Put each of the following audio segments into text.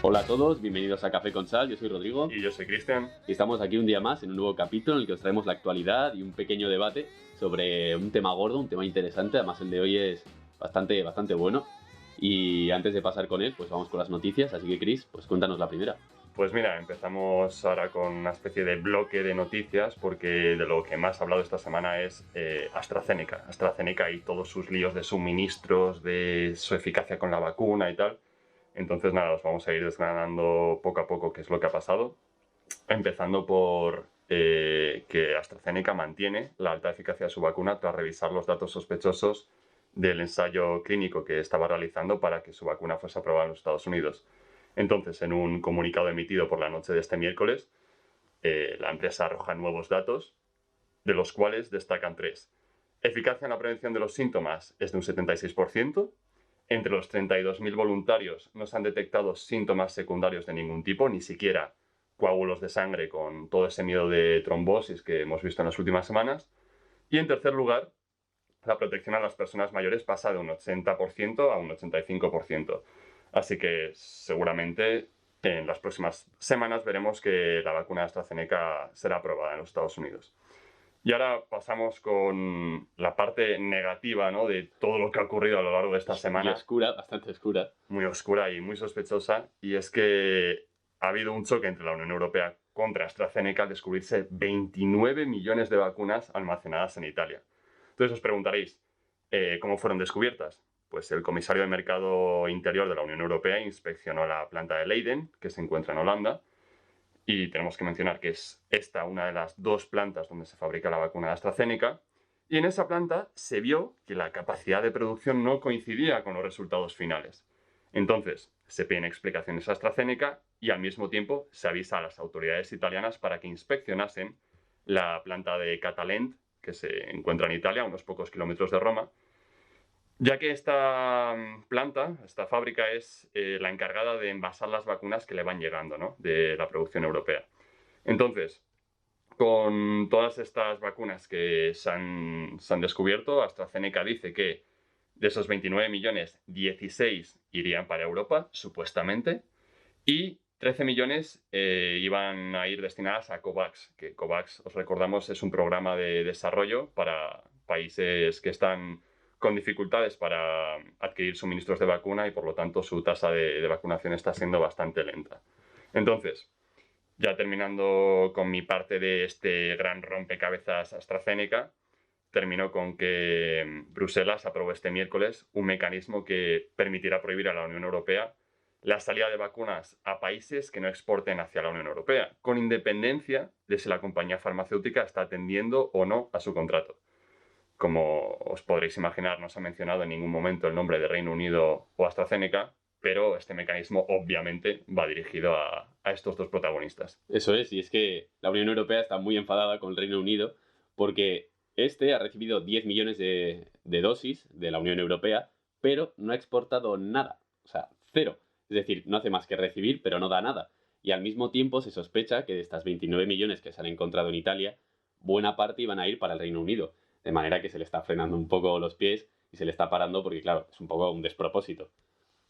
Hola a todos, bienvenidos a Café con Sal, yo soy Rodrigo Y yo soy Cristian. y estamos aquí un día más en un nuevo capítulo en el que os traemos la actualidad y un pequeño debate sobre un tema gordo, un tema interesante, además el de hoy es bastante bueno. Y antes de pasar con él, pues vamos con las noticias, así que Chris, pues cuéntanos la primera. Pues mira, empezamos ahora con una especie de bloque de noticias porque de lo que más ha hablado esta semana es AstraZeneca. AstraZeneca y todos sus líos de suministros, de su eficacia con la vacuna y tal. Entonces nada, os vamos a ir desgranando poco a poco qué es lo que ha pasado. Empezando por que AstraZeneca mantiene la alta eficacia de su vacuna tras revisar los datos sospechosos del ensayo clínico que estaba realizando para que su vacuna fuese aprobada en los Estados Unidos. Entonces, en un comunicado emitido por la noche de este miércoles, la empresa arroja nuevos datos, de los cuales destacan tres. Eficacia en la prevención de los síntomas es de un 76%. Entre los 32.000 voluntarios no se han detectado síntomas secundarios de ningún tipo, ni siquiera coágulos de sangre con todo ese miedo de trombosis que hemos visto en las últimas semanas. Y en tercer lugar, la protección a las personas mayores pasa de un 80% a un 85%. Así que seguramente en las próximas semanas veremos que la vacuna de AstraZeneca será aprobada en los Estados Unidos. Y ahora pasamos con la parte negativa, ¿no?, de todo lo que ha ocurrido a lo largo de esta semana. Y oscura, bastante oscura. Muy oscura y muy sospechosa. Y es que ha habido un choque entre la Unión Europea contra AstraZeneca al descubrirse 29 millones de vacunas almacenadas en Italia. Entonces os preguntaréis, ¿cómo fueron descubiertas? Pues el comisario de Mercado Interior de la Unión Europea inspeccionó la planta de Leiden, que se encuentra en Holanda, y tenemos que mencionar que es esta una de las dos plantas donde se fabrica la vacuna de AstraZeneca, y en esa planta se vio que la capacidad de producción no coincidía con los resultados finales. Entonces, se piden explicaciones a AstraZeneca y al mismo tiempo se avisa a las autoridades italianas para que inspeccionasen la planta de Catalent, que se encuentra en Italia, a unos pocos kilómetros de Roma, ya que esta planta, esta fábrica, es la encargada de envasar las vacunas que le van llegando, ¿no?, de la producción europea. Entonces, con todas estas vacunas que se han descubierto, AstraZeneca dice que de esos 29 millones, 16 irían para Europa, supuestamente, y 13 millones iban a ir destinadas a COVAX, que COVAX, os recordamos, es un programa de desarrollo para países que están con dificultades para adquirir suministros de vacuna y por lo tanto su tasa de vacunación está siendo bastante lenta. Entonces, ya terminando con mi parte de este gran rompecabezas AstraZeneca, termino con que Bruselas aprobó este miércoles un mecanismo que permitirá prohibir a la Unión Europea la salida de vacunas a países que no exporten hacia la Unión Europea, con independencia de si la compañía farmacéutica está atendiendo o no a su contrato. Como os podréis imaginar, no se ha mencionado en ningún momento el nombre de Reino Unido o AstraZeneca, pero este mecanismo obviamente va dirigido a estos dos protagonistas. Eso es, y es que la Unión Europea está muy enfadada con el Reino Unido porque este ha recibido 10 millones de dosis de la Unión Europea, pero no ha exportado nada, o sea, cero. Es decir, no hace más que recibir, pero no da nada. Y al mismo tiempo se sospecha que de estas 29 millones que se han encontrado en Italia, buena parte iban a ir para el Reino Unido. De manera que se le está frenando un poco los pies y se le está parando porque, claro, es un poco un despropósito.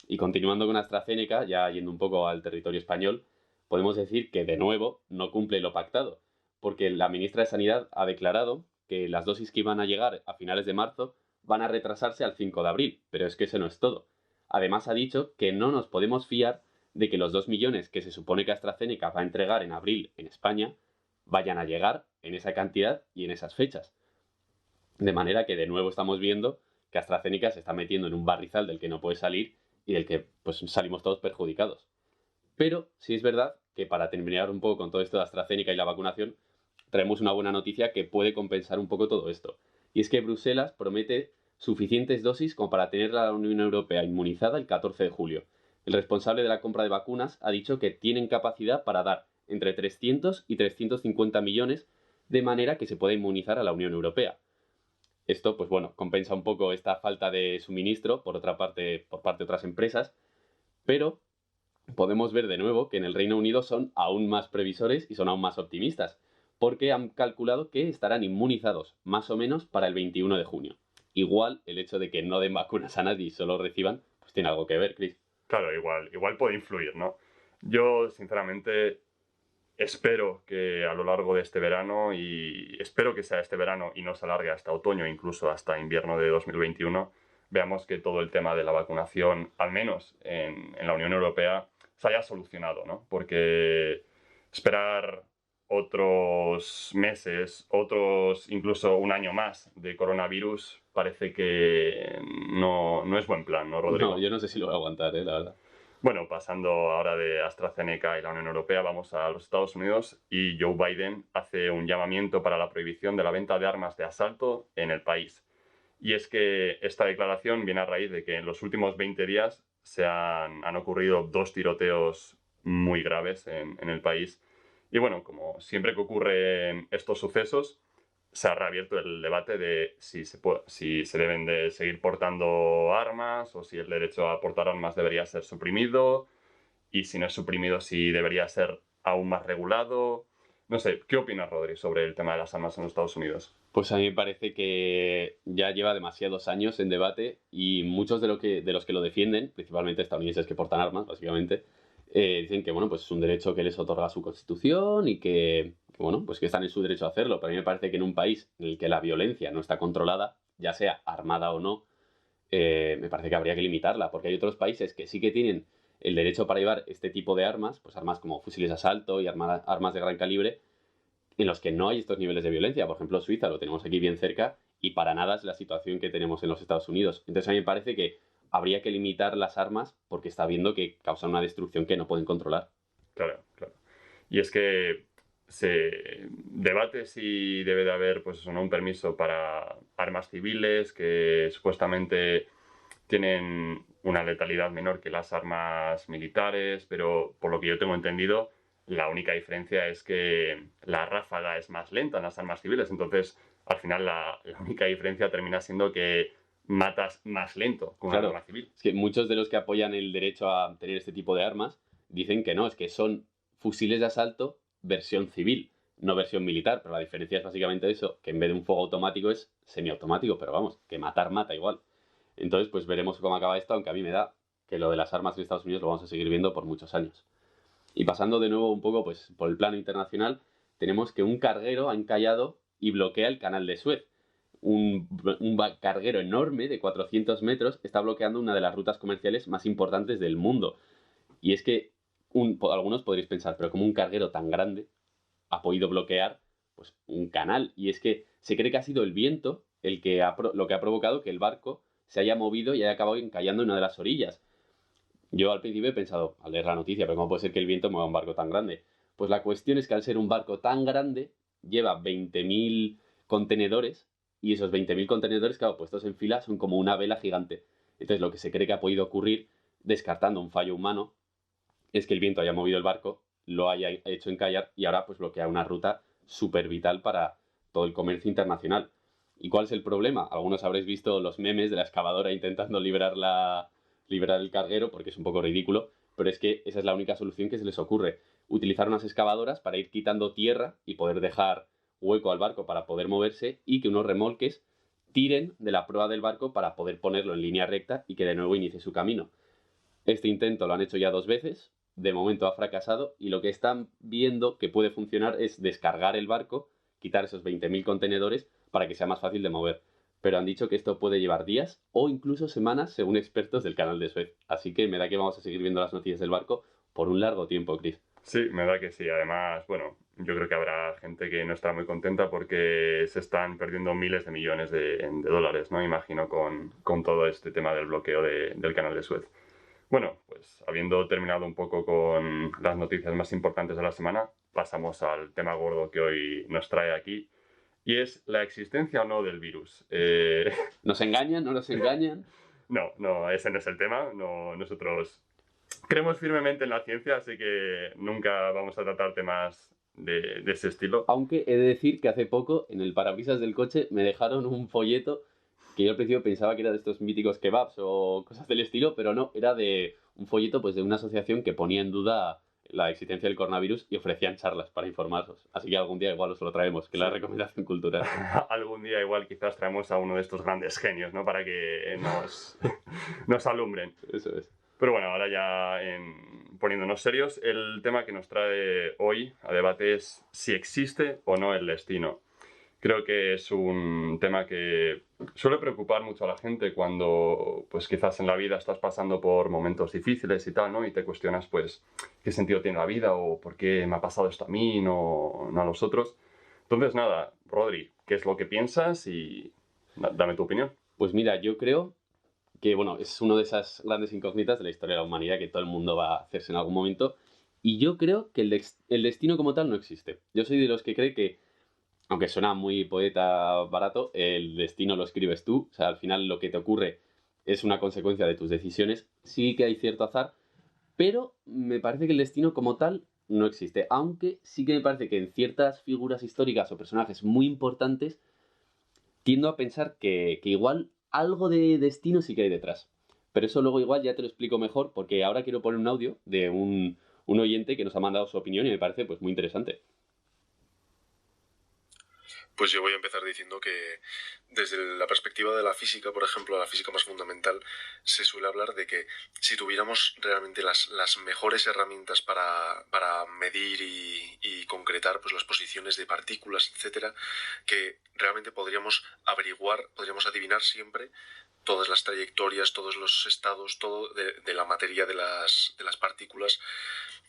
Y continuando con AstraZeneca, ya yendo un poco al territorio español, podemos decir que de nuevo no cumple lo pactado, porque la ministra de Sanidad ha declarado que las dosis que iban a llegar a finales de marzo van a retrasarse al 5 de abril, pero es que eso no es todo. Además ha dicho que no nos podemos fiar de que los 2 millones que se supone que AstraZeneca va a entregar en abril en España vayan a llegar en esa cantidad y en esas fechas. De manera que de nuevo estamos viendo que AstraZeneca se está metiendo en un barrizal del que no puede salir y del que pues salimos todos perjudicados. Pero sí es verdad que para terminar un poco con todo esto de AstraZeneca y la vacunación, traemos una buena noticia que puede compensar un poco todo esto. Y es que Bruselas promete suficientes dosis como para tener a la Unión Europea inmunizada el 14 de julio. El responsable de la compra de vacunas ha dicho que tienen capacidad para dar entre 300 y 350 millones de manera que se pueda inmunizar a la Unión Europea. Esto, pues bueno, compensa un poco esta falta de suministro, por otra parte, por parte de otras empresas, pero podemos ver de nuevo que en el Reino Unido son aún más previsores y son aún más optimistas, porque han calculado que estarán inmunizados más o menos para el 21 de junio. Igual el hecho de que no den vacunas a nadie y solo reciban, pues tiene algo que ver, Chris. Claro, igual puede influir, ¿no? Yo, sinceramente, espero que a lo largo de este verano, y espero que sea este verano y no se alargue hasta otoño, incluso hasta invierno de 2021, veamos que todo el tema de la vacunación, al menos en la Unión Europea, se haya solucionado, ¿no? Porque esperar otros meses, otros incluso un año más de coronavirus, parece que no es buen plan, ¿no, No, Rodrigo? yo no sé si lo voy a aguantar, la verdad. Bueno, pasando ahora de AstraZeneca y la Unión Europea, vamos a los Estados Unidos y Joe Biden hace un llamamiento para la prohibición de la venta de armas de asalto en el país. Y es que esta declaración viene a raíz de que en los últimos 20 días han ocurrido 2 tiroteos muy graves en el país. Y bueno, como siempre que ocurren estos sucesos, se ha reabierto el debate de si se deben de seguir portando armas o si el derecho a portar armas debería ser suprimido y si no es suprimido, si debería ser aún más regulado. No sé, ¿qué opinas, Rodri, sobre el tema de las armas en los Estados Unidos? Pues a mí me parece que ya lleva demasiados años en debate y muchos de los que lo defienden, principalmente estadounidenses que portan armas, básicamente, dicen que bueno, pues es un derecho que les otorga su constitución y bueno, pues que están en su derecho a hacerlo. Pero a mí me parece que en un país en el que la violencia no está controlada, ya sea armada o no, me parece que habría que limitarla, porque hay otros países que sí que tienen el derecho para llevar este tipo de armas, pues armas como fusiles de asalto y armas de gran calibre, en los que no hay estos niveles de violencia. Por ejemplo, Suiza lo tenemos aquí bien cerca y para nada es la situación que tenemos en los Estados Unidos. Entonces a mí me parece que habría que limitar las armas porque está viendo que causan una destrucción que no pueden controlar. Claro, claro. Y es que se debate si debe de haber, pues eso, ¿no?, un permiso para armas civiles que supuestamente tienen una letalidad menor que las armas militares, pero por lo que yo tengo entendido, la única diferencia es que la ráfaga es más lenta en las armas civiles. Entonces, al final, la única diferencia termina siendo que matas más lento con una Claro, arma civil. es que muchos de los que apoyan el derecho a tener este tipo de armas dicen que no, es que son fusiles de asalto versión civil, no versión militar, pero la diferencia es básicamente eso, que en vez de un fuego automático es semiautomático, pero vamos, que matar mata igual. Entonces, pues veremos cómo acaba esto, aunque a mí me da que lo de las armas en Estados Unidos lo vamos a seguir viendo por muchos años. Y pasando de nuevo un poco pues, por el plano internacional, tenemos que un carguero ha encallado y bloquea el canal de Suez. Un carguero enorme de 400 metros está bloqueando una de las rutas comerciales más importantes del mundo. Y es que algunos podréis pensar, pero como un carguero tan grande ha podido bloquear pues, un canal. Y es que se cree que ha sido el viento lo que ha provocado que el barco se haya movido y haya acabado encallando en una de las orillas. Yo al principio he pensado, al leer la noticia, pero ¿cómo puede ser que el viento mueva un barco tan grande? Pues la cuestión es que al ser un barco tan grande, lleva 20.000 contenedores y esos 20.000 contenedores, claro, puestos en fila, son como una vela gigante. Entonces lo que se cree que ha podido ocurrir, descartando un fallo humano, es que el viento haya movido el barco, lo haya hecho encallar y ahora pues bloquea una ruta súper vital para todo el comercio internacional. ¿Y cuál es el problema? Algunos habréis visto los memes de la excavadora intentando liberar el carguero, porque es un poco ridículo, pero es que esa es la única solución que se les ocurre. Utilizar unas excavadoras para ir quitando tierra y poder dejar hueco al barco para poder moverse y que unos remolques tiren de la proa del barco para poder ponerlo en línea recta y que de nuevo inicie su camino. Este intento lo han hecho ya 2 veces, de momento ha fracasado y lo que están viendo que puede funcionar es descargar el barco, quitar esos 20.000 contenedores para que sea más fácil de mover. Pero han dicho que esto puede llevar días o incluso semanas según expertos del canal de Suez. Así que me da que vamos a seguir viendo las noticias del barco por un largo tiempo, Chris. Sí, me da que sí. Además, bueno, yo creo que habrá gente que no estará muy contenta porque se están perdiendo miles de millones de dólares, ¿no? Imagino con todo este tema del bloqueo del canal de Suez. Bueno, pues habiendo terminado un poco con las noticias más importantes de la semana, pasamos al tema gordo que hoy nos trae aquí, y es la existencia o no del virus. ¿Nos engañan? ¿No nos engañan? No, ese no es el tema. Nosotros creemos firmemente en la ciencia, así que nunca vamos a tratar temas de ese estilo. Aunque he de decir que hace poco en el parabrisas del coche me dejaron un folleto que yo al principio pensaba que era de estos míticos kebabs o cosas del estilo, pero no, era de un folleto pues de una asociación que ponía en duda la existencia del coronavirus y ofrecían charlas para informarnos. Así que algún día igual os lo traemos, que es la recomendación cultural. Algún día igual quizás traemos a uno de estos grandes genios, ¿no? Para que nos alumbren. Eso es. Pero bueno, ahora ya poniéndonos serios, el tema que nos trae hoy a debate es si existe o no el destino. Creo que es un tema que suele preocupar mucho a la gente cuando, pues quizás en la vida estás pasando por momentos difíciles y tal, ¿no? Y te cuestionas, pues, qué sentido tiene la vida o por qué me ha pasado esto a mí, no a los otros. Entonces, nada, Rodri, ¿qué es lo que piensas? Y dame tu opinión. Pues mira, yo creo que, bueno, es una de esas grandes incógnitas de la historia de la humanidad que todo el mundo va a hacerse en algún momento. Y yo creo que el destino como tal no existe. Yo soy de los que cree que, aunque suena muy poeta barato, el destino lo escribes tú. O sea, al final lo que te ocurre es una consecuencia de tus decisiones. Sí que hay cierto azar, pero me parece que el destino como tal no existe. Aunque sí que me parece que en ciertas figuras históricas o personajes muy importantes tiendo a pensar que igual algo de destino sí que hay detrás. Pero eso luego igual ya te lo explico mejor porque ahora quiero poner un audio de un oyente que nos ha mandado su opinión y me parece pues muy interesante. Pues yo voy a empezar diciendo que desde la perspectiva de la física, por ejemplo, la física más fundamental, se suele hablar de que si tuviéramos realmente las mejores herramientas para medir y concretar pues, las posiciones de partículas, etcétera, que realmente podríamos averiguar, podríamos adivinar siempre todas las trayectorias, todos los estados, todo de la materia de las partículas.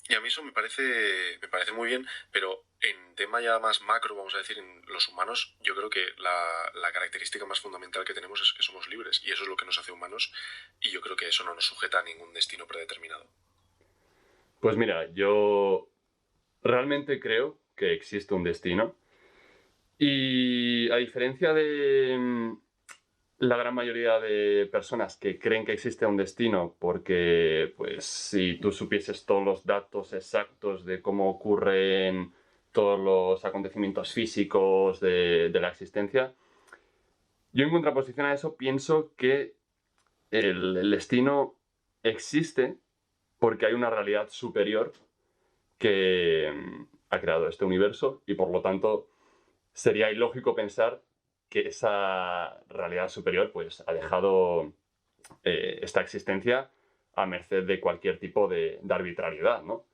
Y a mí eso me parece muy bien, pero en tema ya más macro, vamos a decir, en los humanos, yo creo que la característica más fundamental que tenemos es que somos libres, y eso es lo que nos hace humanos, y yo creo que eso no nos sujeta a ningún destino predeterminado. Pues mira, yo realmente creo que existe un destino. Y a diferencia de la gran mayoría de personas que creen que existe un destino porque, pues, si tú supieses todos los datos exactos de cómo ocurren todos los acontecimientos físicos de la existencia, yo en contraposición a eso pienso que el destino existe porque hay una realidad superior que ha creado este universo y por lo tanto sería ilógico pensar que esa realidad superior pues ha dejado esta existencia a merced de cualquier tipo de arbitrariedad, ¿no?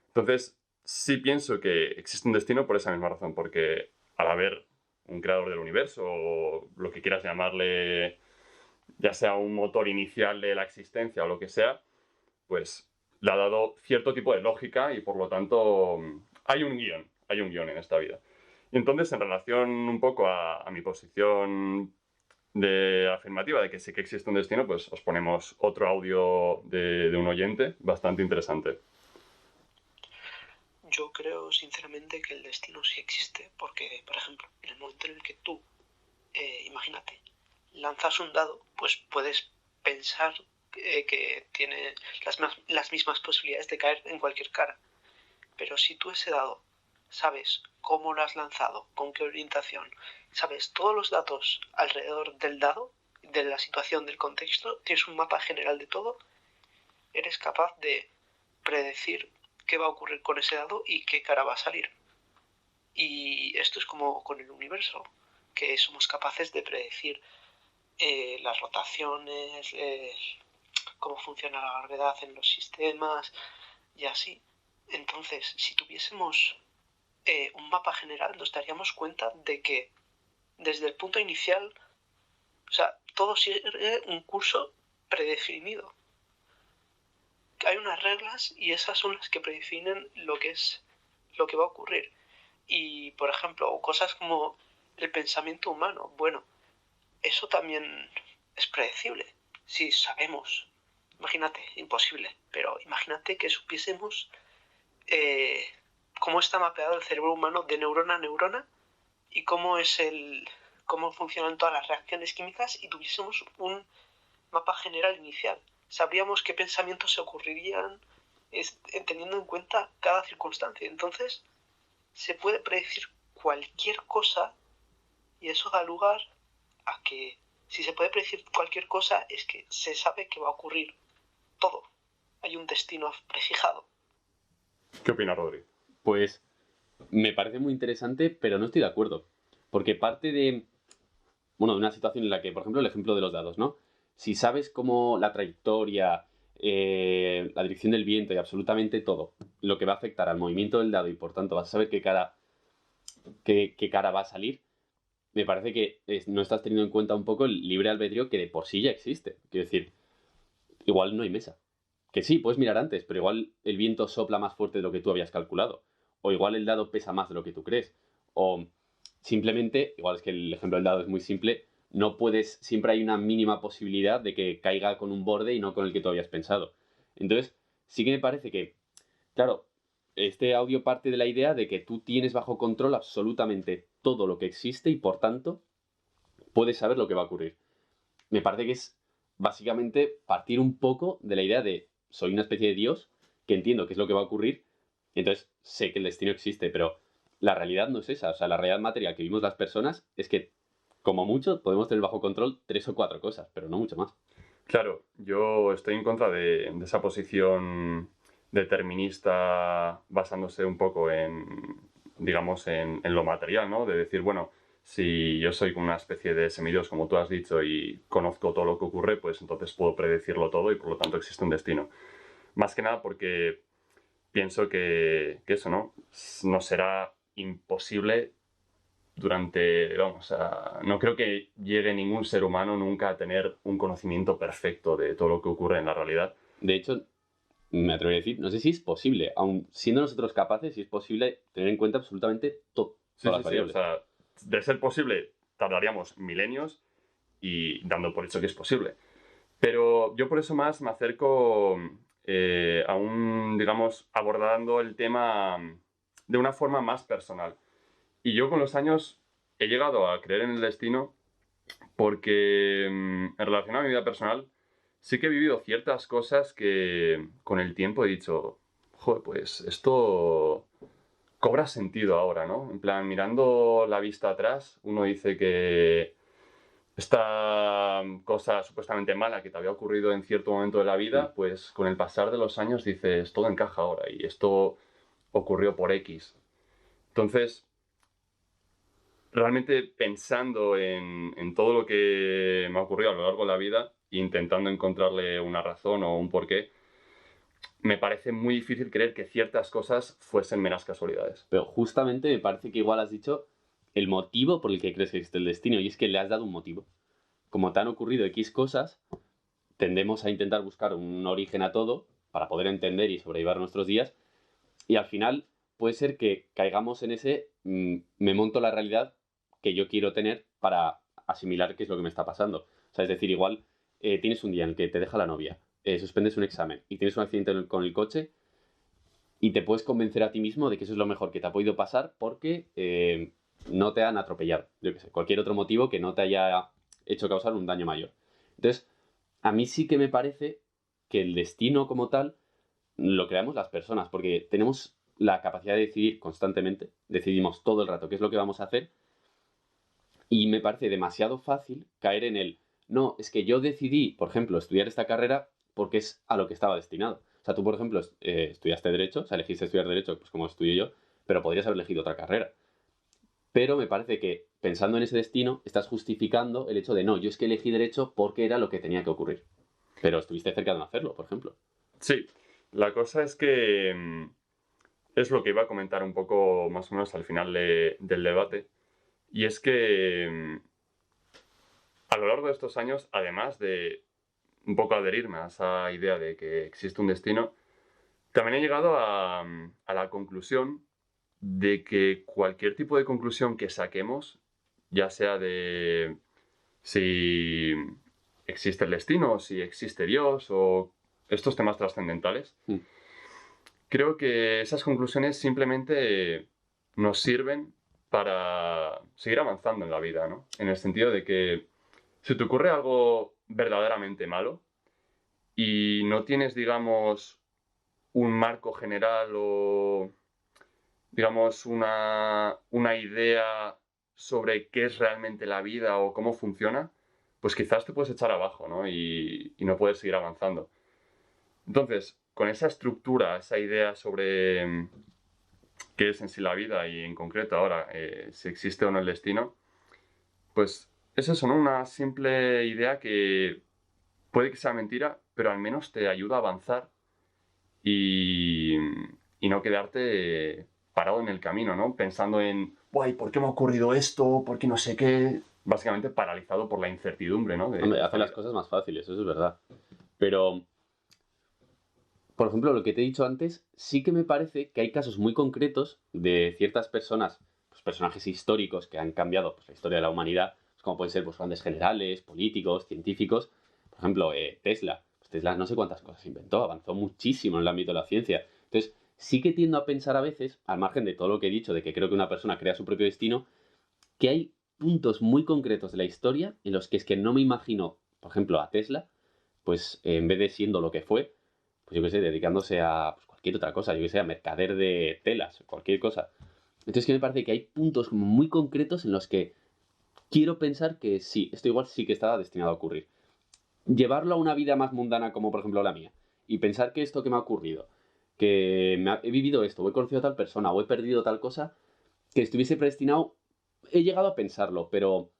Entonces, sí pienso que existe un destino por esa misma razón, porque al haber un creador del universo, o lo que quieras llamarle, ya sea un motor inicial de la existencia o lo que sea, pues le ha dado cierto tipo de lógica y por lo tanto hay un guión en esta vida. Y entonces, en relación un poco a mi posición de afirmativa de que sí que existe un destino, pues os ponemos otro audio de un oyente bastante interesante. Yo creo sinceramente que el destino sí existe, porque, por ejemplo, en el momento en el que tú, imagínate, lanzas un dado, pues puedes pensar que tiene las mismas posibilidades de caer en cualquier cara. Pero si tú ese dado sabes cómo lo has lanzado, con qué orientación, sabes todos los datos alrededor del dado, de la situación, del contexto, tienes un mapa general de todo, eres capaz de predecir qué va a ocurrir con ese dado y qué cara va a salir. Y esto es como con el universo, que somos capaces de predecir las rotaciones, cómo funciona la gravedad en los sistemas y así. Entonces, si tuviésemos un mapa general, nos daríamos cuenta de que desde el punto inicial, o sea, todo sigue un curso predefinido. Hay unas reglas y esas son las que predefinen lo que va a ocurrir. Y, por ejemplo, cosas como el pensamiento humano, bueno, eso también es predecible. Si sabemos, imagínate, imposible, pero imagínate que supiésemos cómo está mapeado el cerebro humano de neurona a neurona y cómo funcionan todas las reacciones químicas y tuviésemos un mapa general inicial. Sabríamos qué pensamientos se ocurrirían teniendo en cuenta cada circunstancia. Entonces, se puede predecir cualquier cosa y eso da lugar a que si se puede predecir cualquier cosa es que se sabe que va a ocurrir todo. Hay un destino prefijado. ¿Qué opina Rodri? Pues me parece muy interesante, pero no estoy de acuerdo. Porque parte de, bueno, de una situación en la que, por ejemplo, el ejemplo de los dados, ¿no? Si sabes cómo la trayectoria, la dirección del viento y absolutamente todo lo que va a afectar al movimiento del dado y por tanto vas a saber qué cara va a salir, me parece que no estás teniendo en cuenta un poco el libre albedrío que de por sí ya existe. Quiero decir, igual no hay mesa. Que sí, puedes mirar antes, pero igual el viento sopla más fuerte de lo que tú habías calculado. O igual el dado pesa más de lo que tú crees. O simplemente, igual es que el ejemplo del dado es muy simple, no puedes, siempre hay una mínima posibilidad de que caiga con un borde y no con el que tú habías pensado. Entonces, sí que me parece que, claro, este audio parte de la idea de que tú tienes bajo control absolutamente todo lo que existe y por tanto puedes saber lo que va a ocurrir. Me parece que es básicamente partir un poco de la idea de soy una especie de Dios que entiendo qué es lo que va a ocurrir, entonces sé que el destino existe, pero la realidad no es esa. O sea, la realidad material que vivimos las personas es que, como mucho, podemos tener bajo control 3 o 4 cosas, pero no mucho más. Claro, yo estoy en contra de esa posición determinista basándose un poco digamos, en lo material, ¿no? De decir, bueno, si yo soy una especie de semidios, como tú has dicho, y conozco todo lo que ocurre, pues entonces puedo predecirlo todo y por lo tanto existe un destino. Más que nada porque pienso que eso, ¿no? No será imposible no creo que llegue ningún ser humano nunca a tener un conocimiento perfecto de todo lo que ocurre en la realidad. De hecho, me atrevo a decir, no sé si es posible, aun siendo nosotros capaces, si es posible tener en cuenta absolutamente todas las variables. O sea, de ser posible, tardaríamos milenios y dando por hecho que es posible. Pero yo por eso más me acerco digamos, abordando el tema de una forma más personal. Y yo con los años he llegado a creer en el destino porque en relación a mi vida personal sí que he vivido ciertas cosas que con el tiempo he dicho, joder, pues esto cobra sentido ahora, ¿no? En plan, mirando la vista atrás, uno dice que esta cosa supuestamente mala que te había ocurrido en cierto momento de la vida, pues con el pasar de los años dices, todo encaja ahora y esto ocurrió por X. Entonces, realmente pensando en todo lo que me ha ocurrido a lo largo de la vida, intentando encontrarle una razón o un porqué, me parece muy difícil creer que ciertas cosas fuesen meras casualidades. Pero justamente me parece que igual has dicho el motivo por el que crees que existe el destino, y es que le has dado un motivo. Como te han ocurrido X cosas, tendemos a intentar buscar un origen a todo para poder entender y sobrellevar nuestros días, y al final puede ser que caigamos en ese me monto la realidad que yo quiero tener para asimilar qué es lo que me está pasando. O sea, es decir, igual tienes un día en el que te deja la novia, suspendes un examen y tienes un accidente con el coche y te puedes convencer a ti mismo de que eso es lo mejor que te ha podido pasar porque no te han atropellado. Yo qué sé, cualquier otro motivo que no te haya hecho causar un daño mayor. Entonces, a mí sí que me parece que el destino como tal lo creamos las personas, porque tenemos la capacidad de decidir constantemente, decidimos todo el rato qué es lo que vamos a hacer, y me parece demasiado fácil caer en el, no, es que yo decidí, por ejemplo, estudiar esta carrera porque es a lo que estaba destinado. O sea, tú, por ejemplo, estudiaste Derecho, o sea, elegiste estudiar Derecho, pues como estudié yo, pero podrías haber elegido otra carrera. Pero me parece que, pensando en ese destino, estás justificando el hecho de, no, yo es que elegí Derecho porque era lo que tenía que ocurrir. Pero estuviste cerca de no hacerlo, por ejemplo. Sí, la cosa es que es lo que iba a comentar un poco más o menos al final del debate. Y es que a lo largo de estos años, además de un poco adherirme a esa idea de que existe un destino, también he llegado a la conclusión de que cualquier tipo de conclusión que saquemos, ya sea de si existe el destino, si existe Dios o estos temas trascendentales, creo que esas conclusiones simplemente nos sirven para seguir avanzando en la vida, ¿no? En el sentido de que si te ocurre algo verdaderamente malo y no tienes, digamos, un marco general o, digamos, una idea sobre qué es realmente la vida o cómo funciona, pues quizás te puedes echar abajo, ¿no? Y no puedes seguir avanzando. Entonces, con esa estructura, esa idea sobre qué es en sí la vida y en concreto ahora si existe o no el destino, pues es eso, ¿no? Una simple idea que puede que sea mentira, pero al menos te ayuda a avanzar y no quedarte parado en el camino, ¿no? Pensando en, guay, ¿por qué me ha ocurrido esto? ¿Por qué no sé qué? Básicamente paralizado por la incertidumbre, ¿no? De Hombre, esta hace las vida. cosas más fáciles, eso es verdad. Pero, por ejemplo, lo que te he dicho antes, sí que me parece que hay casos muy concretos de ciertas personas, pues, personajes históricos que han cambiado pues, la historia de la humanidad, pues, como pueden ser pues, grandes generales, políticos, científicos. Por ejemplo, Tesla. Pues Tesla no sé cuántas cosas inventó, avanzó muchísimo en el ámbito de la ciencia. Entonces, sí que tiendo a pensar a veces, al margen de todo lo que he dicho, de que creo que una persona crea su propio destino, que hay puntos muy concretos de la historia en los que es que no me imagino, por ejemplo, a Tesla, pues en vez de siendo lo que fue, pues yo qué sé, dedicándose a pues, cualquier otra cosa, yo que sé, a mercader de telas, cualquier cosa. Entonces que me parece que hay puntos como muy concretos en los que quiero pensar que sí, esto igual sí que estaba destinado a ocurrir. Llevarlo a una vida más mundana como por ejemplo la mía y pensar que esto que me ha ocurrido, he vivido esto, o he conocido a tal persona, o he perdido tal cosa, que estuviese predestinado, he llegado a pensarlo, pero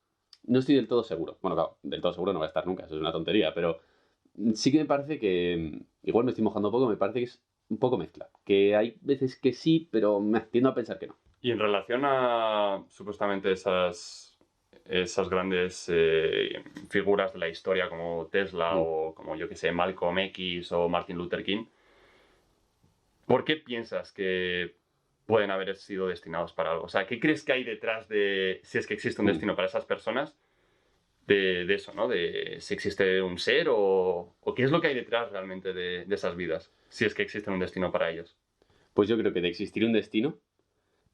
no estoy del todo seguro. Bueno, claro, del todo seguro no va a estar nunca, eso es una tontería, pero sí que me parece que, igual me estoy mojando un poco, me parece que es un poco mezcla. Que hay veces que sí, pero me tiendo a pensar que no. Y en relación a supuestamente esas grandes figuras de la historia como Tesla Mm. o como yo que sé, Malcolm X o Martin Luther King, ¿por qué piensas que pueden haber sido destinados para algo? O sea, ¿qué crees que hay detrás de, si es que existe un Mm. destino para esas personas, de eso, ¿no? De si existe un ser o qué es lo que hay detrás realmente de esas vidas, si es que existe un destino para ellos. Pues yo creo que de existir un destino,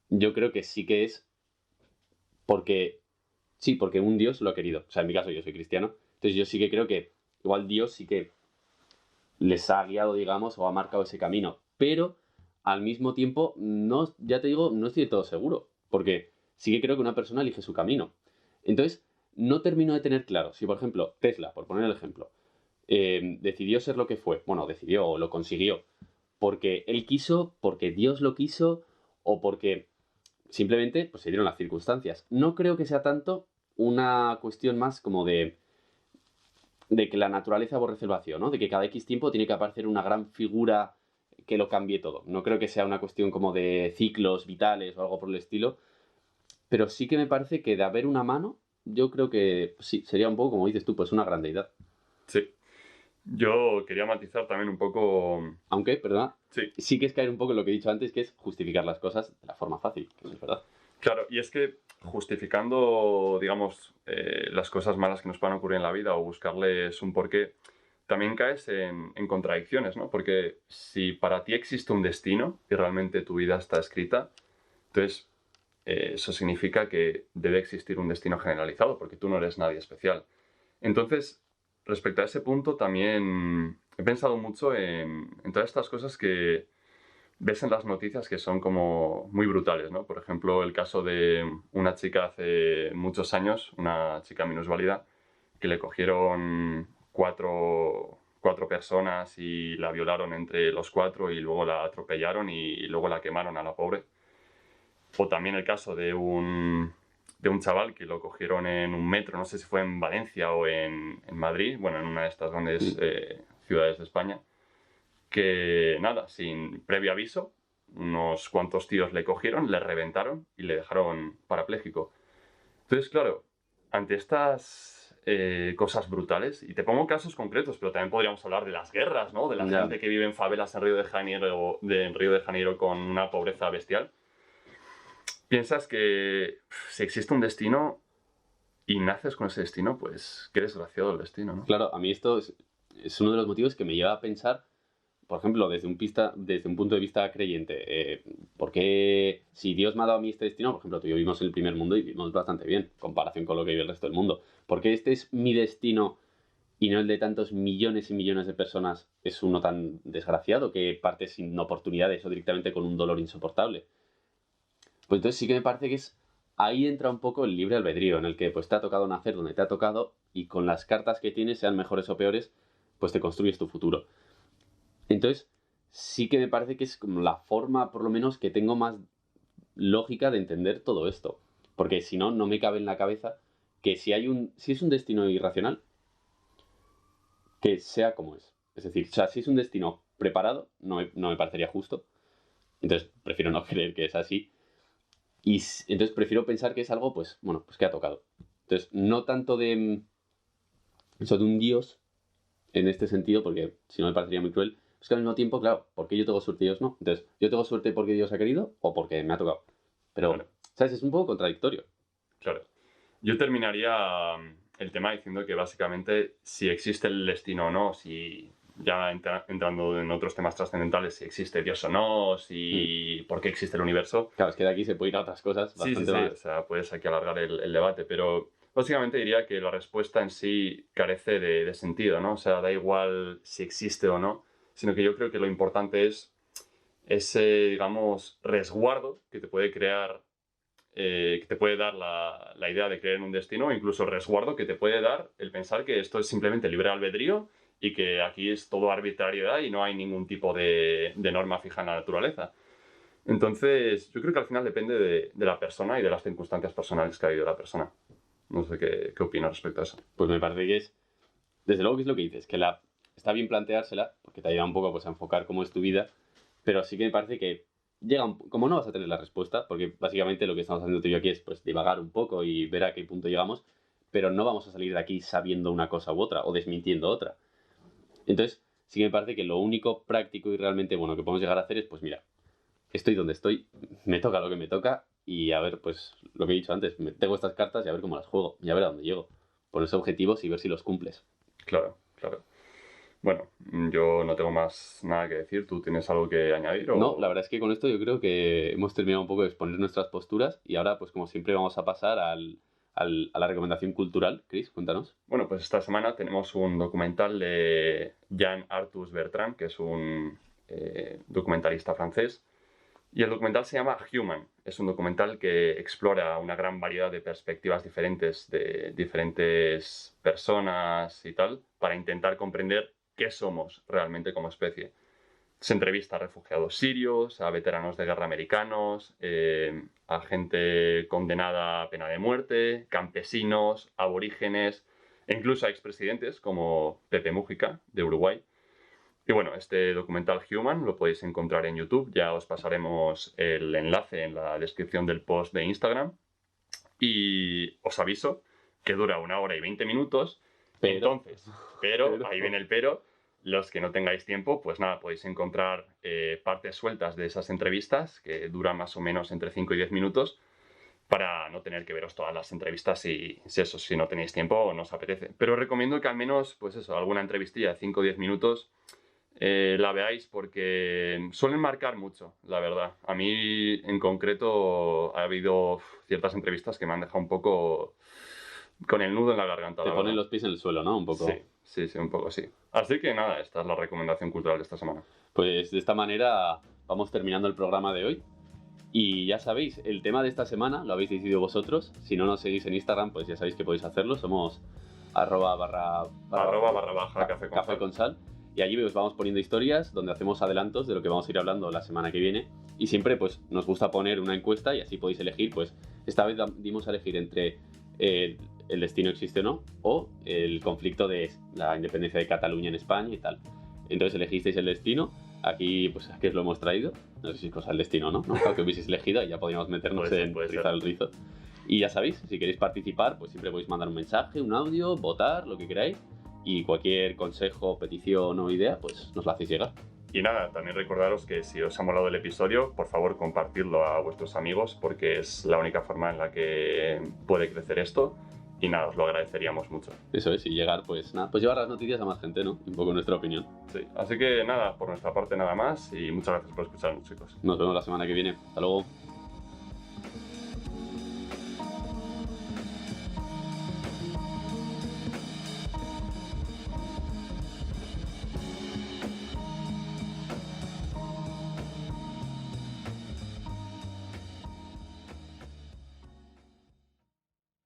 yo creo que sí que es porque, sí, porque un Dios lo ha querido. O sea, en mi caso yo soy cristiano, entonces yo sí que creo que igual Dios sí que les ha guiado, digamos, o ha marcado ese camino. Pero al mismo tiempo, no, ya te digo, no estoy de todo seguro. Porque sí que creo que una persona elige su camino. Entonces, no termino de tener claro si, por ejemplo, Tesla, por poner el ejemplo, decidió ser lo que fue. Bueno, decidió o lo consiguió. Porque él quiso, porque Dios lo quiso, o porque simplemente pues, se dieron las circunstancias. No creo que sea tanto una cuestión más como de que la naturaleza aborrece el vacío, ¿no? De que cada X tiempo tiene que aparecer una gran figura que lo cambie todo. No creo que sea una cuestión como de ciclos vitales o algo por el estilo, pero sí que me parece que de haber una mano, yo creo que pues sí, sería un poco como dices tú, pues una gran deidad. Sí. Yo quería matizar también un poco. Aunque, perdona, Sí, sí que es caer un poco en lo que he dicho antes, que es justificar las cosas de la forma fácil, que no es verdad. claro, y es que justificando, digamos, las cosas malas que nos puedan ocurrir en la vida o buscarles un porqué, también caes en contradicciones, ¿no? Porque si para ti existe un destino y realmente tu vida está escrita, entonces eso significa que debe existir un destino generalizado, porque tú no eres nadie especial. Entonces, respecto a ese punto, también he pensado mucho en todas estas cosas que ves en las noticias que son como muy brutales, ¿no? Por ejemplo, el caso de una chica hace muchos años, una chica minusválida, que le cogieron cuatro personas y la violaron entre los cuatro y luego la atropellaron y luego la quemaron a la pobre. O también el caso de un chaval que lo cogieron en un metro, no sé si fue en Valencia o en Madrid, bueno, en una de estas grandes ciudades de España, que nada, sin previo aviso, unos cuantos tíos le cogieron, le reventaron y le dejaron parapléjico. Entonces, claro, ante estas cosas brutales, y te pongo casos concretos, pero también podríamos hablar de las guerras, ¿no? De la Ya. gente que vive en favelas en Río de Janeiro con una pobreza bestial. Piensas que si existe un destino y naces con ese destino, pues qué desgraciado el destino, ¿no? Claro, a mí esto es uno de los motivos que me lleva a pensar, por ejemplo, desde un punto de vista creyente, ¿por qué si Dios me ha dado a mí este destino, por ejemplo, tú y yo vivimos en el primer mundo y vivimos bastante bien, en comparación con lo que vive el resto del mundo? ¿Por qué este es mi destino y no el de tantos millones y millones de personas es uno tan desgraciado que parte sin oportunidades o directamente con un dolor insoportable? Pues entonces sí que me parece que ahí entra un poco el libre albedrío, en el que pues te ha tocado nacer donde te ha tocado y con las cartas que tienes, sean mejores o peores, pues te construyes tu futuro. Entonces, sí que me parece que es como la forma, por lo menos, que tengo más lógica de entender todo esto. Porque si no, no me cabe en la cabeza que si es un destino irracional, que sea como es. Es decir, o sea, si es un destino preparado, no me parecería justo. Entonces prefiero no creer que es así. Y entonces prefiero pensar que es algo, pues, bueno, pues que ha tocado. Entonces, no tanto de eso de un dios en este sentido, porque si no me parecería muy cruel. Es que al mismo tiempo, claro, ¿por qué yo tengo suerte y Dios no? Entonces, ¿yo tengo suerte porque Dios ha querido o porque me ha tocado? Pero, Claro. ¿sabes? Es un poco contradictorio. Claro. Yo terminaría el tema diciendo que básicamente si existe el destino o no, si ya entrando en otros temas trascendentales, si existe Dios o no, si por qué existe el universo. Claro, es que de aquí se puede ir a otras cosas Sí, bastante sí, más. o sea, puedes aquí alargar el debate, pero básicamente diría que la respuesta en sí carece de sentido, ¿no? O sea, da igual si existe o no, sino que yo creo que lo importante es ese, digamos, resguardo que te puede crear, que te puede dar la idea de creer en un destino, o incluso el resguardo que te puede dar el pensar que esto es simplemente libre albedrío y que aquí es todo arbitrariedad y no hay ningún tipo de norma fija en la naturaleza. Entonces, yo creo que al final depende de la persona y de las circunstancias personales que ha vivido la persona. No sé qué opinas respecto a eso. Pues me parece que es, desde luego que es lo que dices, que está bien planteársela, porque te ayuda un poco pues, a enfocar cómo es tu vida, pero sí que me parece que como no vas a tener la respuesta, porque básicamente lo que estamos haciendo tú y yo aquí es pues divagar un poco y ver a qué punto llegamos, pero no vamos a salir de aquí sabiendo una cosa u otra o desmintiendo otra. Entonces, sí que me parece que lo único práctico y realmente bueno que podemos llegar a hacer es, pues mira, estoy donde estoy, me toca lo que me toca y a ver, pues lo que he dicho antes, me tengo estas cartas y a ver cómo las juego y a ver a dónde llego. Ponerse objetivos y ver si los cumples. Claro, claro. Bueno, yo no tengo más nada que decir. ¿Tú tienes algo que añadir? ¿O? No, la verdad es que con esto yo creo que hemos terminado un poco de exponer nuestras posturas y ahora, pues como siempre, vamos a pasar a la recomendación cultural. Chris, cuéntanos. Bueno, pues esta semana tenemos un documental de Jean Arthus Bertrand, que es un documentalista francés. Y el documental se llama Human. Es un documental que explora una gran variedad de perspectivas diferentes de diferentes personas y tal, para intentar comprender qué somos realmente como especie. Se entrevista a refugiados sirios, a veteranos de guerra americanos, a gente condenada a pena de muerte, campesinos, aborígenes, e incluso a expresidentes como Pepe Mújica, de Uruguay. Y bueno, este documental Human lo podéis encontrar en YouTube. Ya os pasaremos el enlace en la descripción del post de Instagram. Y os aviso que dura 1 hora y 20 minutos. Pero Ahí viene el pero. Los que no tengáis tiempo, pues nada, podéis encontrar partes sueltas de esas entrevistas que duran más o menos entre 5 y 10 minutos para no tener que veros todas las entrevistas si no tenéis tiempo o no os apetece. Pero os recomiendo que al menos, pues eso, alguna entrevistilla de 5 o 10 minutos la veáis porque suelen marcar mucho, la verdad. A mí en concreto ha habido ciertas entrevistas que me han dejado un poco con el nudo en la garganta. Te ponen los pies en el suelo, ¿no? Un poco. Sí, un poco sí. Así que nada, esta es la recomendación cultural de esta semana. Pues de esta manera vamos terminando el programa de hoy. Y ya sabéis, el tema de esta semana lo habéis decidido vosotros. Si no nos seguís en Instagram, pues ya sabéis que podéis hacerlo. Somos @barra café con sal. Y allí os vamos poniendo historias donde hacemos adelantos de lo que vamos a ir hablando la semana que viene. Y siempre pues nos gusta poner una encuesta y así podéis elegir. Pues esta vez dimos a elegir entre el destino existe o no, o el conflicto de la independencia de Cataluña en España y tal. Entonces elegisteis el destino. Aquí pues aquí os lo hemos traído. No sé si es cosa del destino, ¿no? Claro que hubieseis elegido y ya podríamos meternos en rizar el rizo. Y ya sabéis, si queréis participar, pues siempre podéis mandar un mensaje, un audio, votar, lo que queráis. Y cualquier consejo, petición o idea, pues nos la hacéis llegar. Y nada, también recordaros que si os ha molado el episodio, por favor compartidlo a vuestros amigos porque es la única forma en la que puede crecer esto. Y nada, os lo agradeceríamos mucho. Eso es, y llegar, pues nada, pues llevar las noticias a más gente, ¿no? Un poco nuestra opinión. Sí, así que nada, por nuestra parte nada más y muchas gracias por escucharnos, chicos. Nos vemos la semana que viene. Hasta luego.